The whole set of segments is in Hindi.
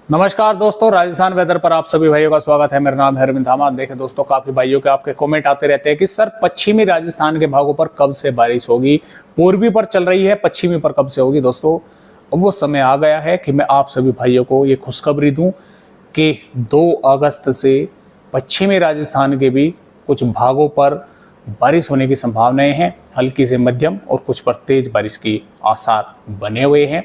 नमस्कार दोस्तों, राजस्थान वेदर पर आप सभी भाइयों का स्वागत है। मेरा नाम है अरविंद धामा। देखें दोस्तों, काफी भाइयों के आपके कमेंट आते रहते हैं कि सर पश्चिमी राजस्थान के भागों पर कब से बारिश होगी, पूर्वी पर चल रही है, पश्चिमी पर कब से होगी। दोस्तों अब वो समय आ गया है कि मैं आप सभी भाइयों को ये खुशखबरी दूं कि 2 अगस्त से पश्चिमी राजस्थान के भी कुछ भागों पर बारिश होने की संभावनाएं हैं। हल्की से मध्यम और कुछ पर तेज बारिश की आसार बने हुए हैं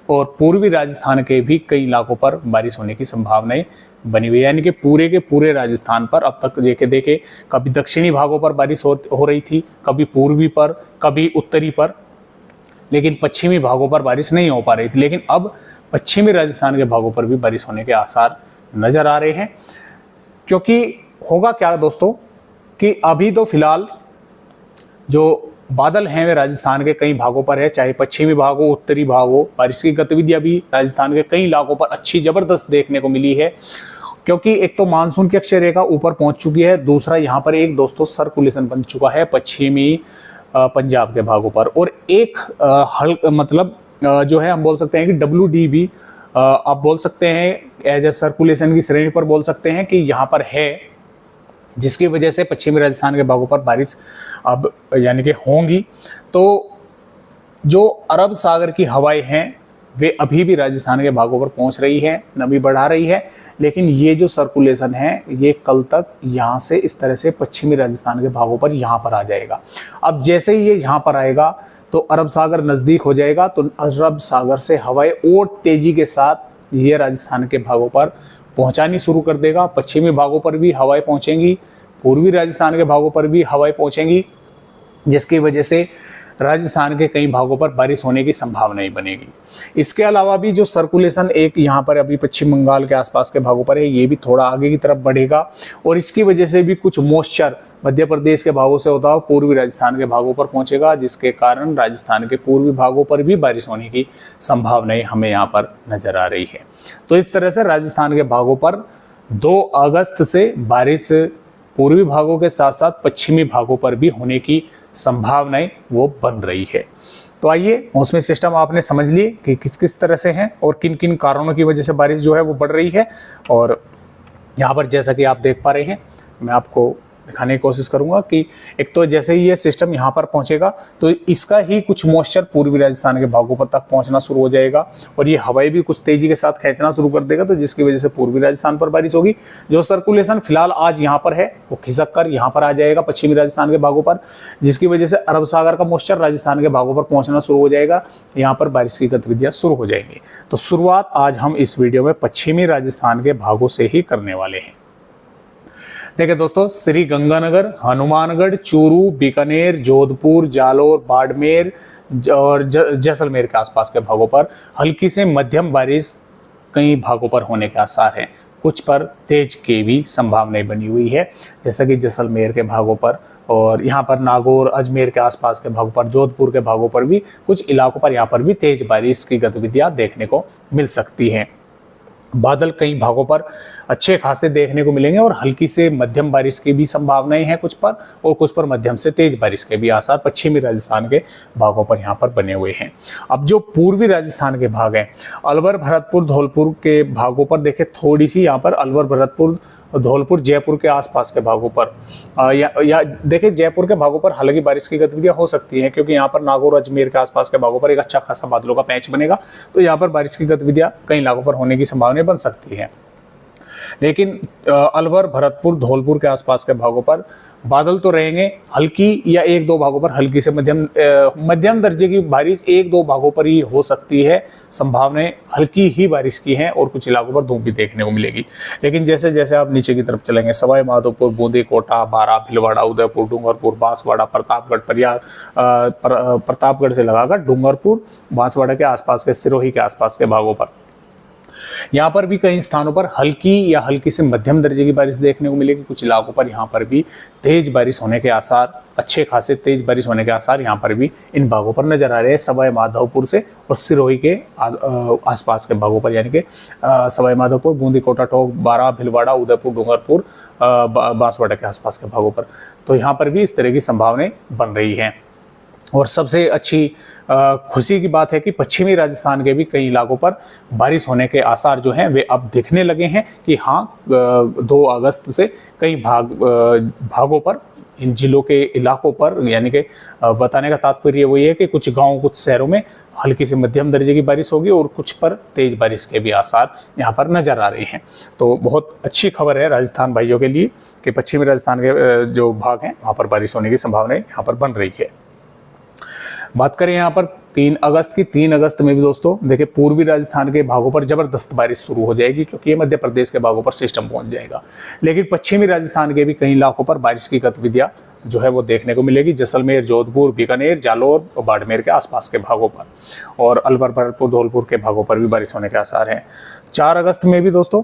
और पूर्वी राजस्थान के भी कई इलाकों पर बारिश होने की संभावनाएं बनी हुई है। यानी कि पूरे के पूरे राजस्थान पर अब तक देखे कभी दक्षिणी भागों पर बारिश हो रही थी, कभी पूर्वी पर, कभी उत्तरी पर, लेकिन पश्चिमी भागों पर बारिश नहीं हो पा रही थी। लेकिन अब पश्चिमी राजस्थान के भागों पर भी बारिश होने के आसार नजर आ रहे हैं। क्योंकि होगा क्या दोस्तों कि अभी तो फिलहाल जो बादल हैं वे राजस्थान के कई भागों पर है, चाहे पश्चिमी भाग हो, उत्तरी भाग हो। बारिश की गतिविधियां भी राजस्थान के कई इलाकों पर अच्छी जबरदस्त देखने को मिली है। क्योंकि एक तो मानसून की अक्षय रेखा ऊपर पहुंच चुकी है, दूसरा यहाँ पर एक दोस्तों सर्कुलेशन बन चुका है पश्चिमी पंजाब के भागों पर, और एक जो है हम बोल सकते हैं कि WD भी आप बोल सकते हैं एज ए सर्कुलेशन की श्रेणी पर बोल सकते हैं कि यहाँ पर है, जिसकी वजह से पश्चिमी राजस्थान के भागों पर बारिश अब यानी कि होंगी। तो जो अरब सागर की हवाएं हैं वे अभी भी राजस्थान के भागों पर पहुंच रही है, नमी बढ़ा रही है। लेकिन ये जो सर्कुलेशन है ये कल तक यहाँ से इस तरह से पश्चिमी राजस्थान के भागों पर यहाँ पर आ जाएगा। अब जैसे ही ये यहाँ पर आएगा तो अरब सागर नज़दीक हो जाएगा, तो अरब सागर से हवाएं और तेजी के साथ ये राजस्थान के भागों पर पहुंचानी शुरू कर देगा। पश्चिमी भागों पर भी हवाएं पहुंचेंगी, पूर्वी राजस्थान के भागों पर भी हवाएं पहुंचेंगी, जिसकी वजह से राजस्थान के कई भागों पर बारिश होने की संभावनाएं बनेगी। इसके अलावा भी जो सर्कुलेशन एक यहाँ पर अभी पश्चिम बंगाल के आसपास के भागों पर है, ये भी थोड़ा आगे की तरफ बढ़ेगा और इसकी वजह से भी कुछ मॉइस्चर मध्य प्रदेश के भागों से होता हुआ पूर्वी राजस्थान के भागों पर पहुंचेगा, जिसके कारण राजस्थान के पूर्वी भागों पर भी बारिश होने की संभावनाएं हमें यहाँ पर नजर आ रही है। तो इस तरह से राजस्थान के भागों पर 2 अगस्त से बारिश पूर्वी भागों के साथ साथ पश्चिमी भागों पर भी होने की संभावनाएं वो बन रही है। तो आइए, मौसमी सिस्टम आपने समझ लिए कि किस किस तरह से हैं और किन किन कारणों की वजह से बारिश जो है वो बढ़ रही है। और यहाँ पर जैसा कि आप देख पा रहे हैं, मैं आपको दिखाने की कोशिश करूंगा कि एक तो जैसे ही ये सिस्टम यहाँ पर पहुंचेगा तो इसका ही कुछ मॉइस्चर पूर्वी राजस्थान के भागों पर तक पहुंचना शुरू हो जाएगा और ये हवाएं भी कुछ तेजी के साथ खींचना शुरू कर देगा, तो जिसकी वजह से पूर्वी राजस्थान पर बारिश होगी। जो सर्कुलेशन फिलहाल आज यहाँ पर है वो खिसक कर यहाँ पर आ जाएगा पश्चिमी राजस्थान के भागों पर, जिसकी वजह से अरब सागर का मॉइस्चर राजस्थान के भागों पर पहुंचना शुरू हो जाएगा। यहाँ पर बारिश की गतिविधियां शुरू हो जाएंगी। तो शुरुआत आज हम इस वीडियो में पश्चिमी राजस्थान के भागों से ही करने वाले हैं। देखिए दोस्तों, श्री गंगानगर, हनुमानगढ़, चूरू, बीकानेर, जोधपुर, जालोर, बाड़मेर और जैसलमेर के आसपास के भागों पर हल्की से मध्यम बारिश कई भागों पर होने के आसार हैं। कुछ पर तेज की भी संभावनाएं बनी हुई है, जैसा कि जैसलमेर के भागों पर और यहाँ पर नागौर, अजमेर के आसपास के भागों पर, जोधपुर के भागों पर भी कुछ इलाकों पर यहाँ पर भी तेज बारिश की गतिविधियां देखने को मिल सकती हैं। बादल कई भागों पर अच्छे खासे देखने को मिलेंगे और हल्की से मध्यम बारिश की भी संभावनाएं हैं कुछ पर, और कुछ पर मध्यम से तेज बारिश के भी आसार पश्चिमी राजस्थान के भागों पर यहाँ पर बने हुए हैं। अब जो पूर्वी राजस्थान के भाग हैं, अलवर, भरतपुर, धौलपुर के भागों पर देखें, थोड़ी सी यहाँ पर अलवर, भरतपुर, धौलपुर, जयपुर के आसपास के भागों पर या देखिए जयपुर के भागों पर हालांकि बारिश की गतिविधियां हो सकती हैं, क्योंकि यहाँ पर नागौर, अजमेर के आसपास के भागों पर एक अच्छा खासा बादलों का पैच बनेगा, तो यहाँ पर बारिश की गतिविधियां कई इलाकों पर होने की संभावना बन सकती है। लेकिन अलवर, भरतपुर, धौलपुर के आसपास के भागों पर बादल तो रहेंगे, हल्की या 1-2 भागों पर हल्की से मध्यम दर्जे की बारिश 1-2 भागों पर ही हो सकती है। संभावनाएं हल्की ही बारिश की हैं और कुछ इलाकों पर धूप भी देखने को मिलेगी। लेकिन जैसे जैसे आप नीचे की तरफ चलेंगे, सवाई माधोपुर, बूंदी, कोटा, बारा, भीलवाड़ा, उदयपुर, डूंगरपुर, बांसवाड़ा, प्रतापगढ़, प्रतापगढ़ से लगाकर डूंगरपुर, बांसवाड़ा के आसपास के, सिरोही के आसपास के भागों पर यहाँ पर भी कई स्थानों पर हल्की या हल्की से मध्यम दर्जे की बारिश देखने को मिलेगी। कुछ इलाकों पर यहाँ पर भी तेज बारिश होने के आसार, अच्छे खासे तेज बारिश होने के आसार यहाँ पर भी इन भागों पर नजर आ रहे हैं, सवाई माधोपुर से और सिरोही के आसपास के भागों पर, यानी कि सवाई माधोपुर, बूंदी, कोटा, टोंक, बारा, भीलवाड़ा, उदयपुर, डूंगरपुर, बांसवाड़ा के आसपास के भागों पर। तो यहाँ पर भी इस तरह की संभावनाएं बन रही हैं। और सबसे अच्छी खुशी की बात है कि पश्चिमी राजस्थान के भी कई इलाकों पर बारिश होने के आसार जो हैं वे अब दिखने लगे हैं कि हाँ 2 अगस्त से कई भागों पर, इन जिलों के इलाकों पर, यानी कि बताने का तात्पर्य वही है कि कुछ गांव, कुछ शहरों में हल्की से मध्यम दर्जे की बारिश होगी और कुछ पर तेज बारिश के भी आसार यहाँ पर नजर आ रहे हैं। तो बहुत अच्छी खबर है राजस्थान भाइयों के लिए कि पश्चिमी राजस्थान के जो भाग हैं वहाँ पर बारिश होने की संभावना यहाँ पर बन रही है। बात करें यहाँ पर 3 अगस्त की, 3 अगस्त में भी दोस्तों देखिए पूर्वी राजस्थान के भागों पर जबरदस्त बारिश शुरू हो जाएगी, क्योंकि ये मध्य प्रदेश के भागों पर सिस्टम पहुंच जाएगा। लेकिन पश्चिमी राजस्थान के भी कई इलाकों पर बारिश की गतिविधियां जो है वो देखने को मिलेगी। जैसलमेर, जोधपुर, बीकानेर, जालोर और बाड़मेर के आसपास के भागों पर, और अलवर, भरतपुर, धौलपुर के भागों पर भी बारिश होने के आसार हैं। 4 अगस्त में भी दोस्तों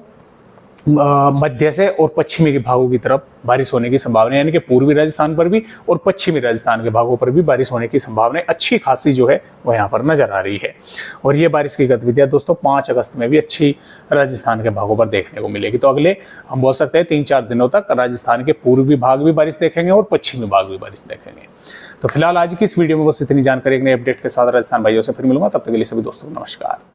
मध्य से और पश्चिमी के भागों की तरफ बारिश होने की संभावना है, यानी कि पूर्वी राजस्थान पर भी और पश्चिमी राजस्थान के भागों पर भी बारिश होने की संभावना अच्छी खासी जो है वो यहाँ पर नजर आ रही है। और ये बारिश की गतिविधियां दोस्तों 5 अगस्त में भी अच्छी राजस्थान के भागों पर देखने को मिलेगी। तो अगले हम बोल सकते हैं 3-4 दिनों तक राजस्थान के पूर्वी भाग भी बारिश देखेंगे और पश्चिमी भाग भी बारिश देखेंगे। तो फिलहाल आज की इस वीडियो में बस इतनी जानकारी, एक नई अपडेट के साथ राजस्थान भाइयों से फिर मिलूंगा। तब तक के लिए सभी दोस्तों को नमस्कार।